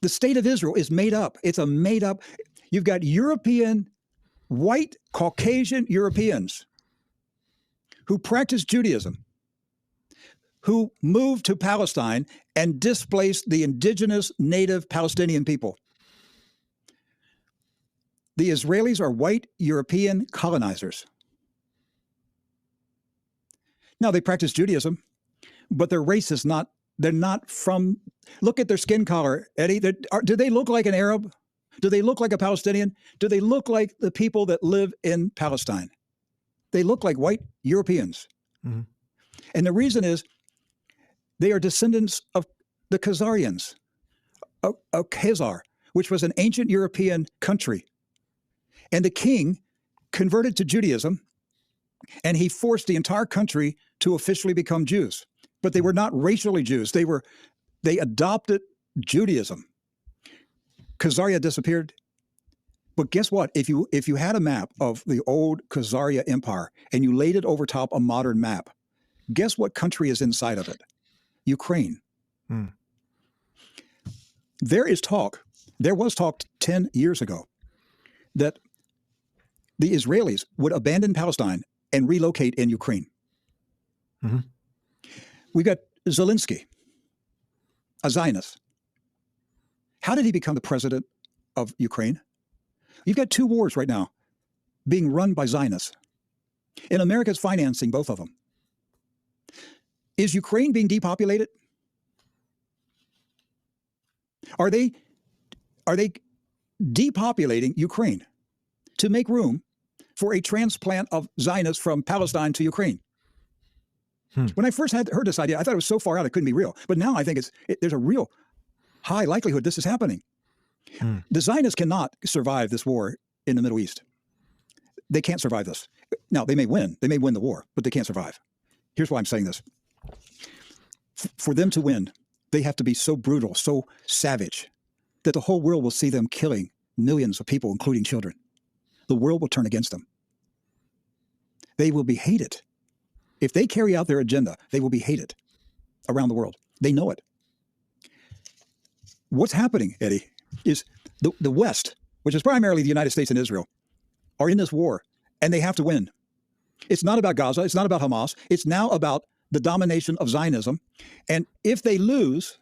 The state of Israel is made up. It's a made up. You've got European, white, Caucasian Europeans who practice Judaism, who moved to Palestine and displaced the indigenous native Palestinian people. The Israelis are white European colonizers. Now, they practice Judaism, but their race is not, they're not from, look at their skin color, Eddie. Do they look like an Arab? Do they look like a Palestinian? Do they look like the people that live in Palestine? They look like white Europeans. Mm-hmm. And the reason is they are descendants of the Khazarians, of Khazar, which was an ancient European country. And the king converted to Judaism, and he forced the entire country to officially become Jews. But they were not racially Jews. They adopted Judaism. Khazaria disappeared. But guess what? If you had a map of the old Khazaria Empire and you laid it over top a modern map, guess what country is inside of it? Ukraine. Hmm. There was talk 10 years ago that the Israelis would abandon Palestine and relocate in Ukraine. Mm-hmm. We got Zelensky, a Zionist. How did he become the president of Ukraine? You've got two wars right now being run by Zionists, and America's financing both of them. Is Ukraine being depopulated? Are they depopulating Ukraine to make room for a transplant of Zionists from Palestine to Ukraine? When I first heard this idea, I thought it was so far out it couldn't be real. But now I think there's a real high likelihood this is happening. The Zionists cannot survive this war in the Middle East. They can't survive this. Now, they may win. They may win the war, but they can't survive. Here's why I'm saying this. For them to win, they have to be so brutal, so savage, that the whole world will see them killing millions of people, including children. The world will turn against them. They will be hated. If they carry out their agenda, they will be hated around the world. They know it. What's happening, Eddie, is the West, which is primarily the United States and Israel, are in this war, and they have to win. It's not about Gaza. It's not about Hamas. It's now about the domination of Zionism. And if they lose,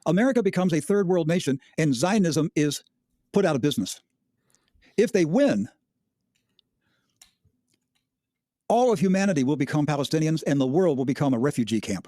America becomes a third world nation, and Zionism is put out of business. If they win, all of humanity will become Palestinians, and the world will become a refugee camp.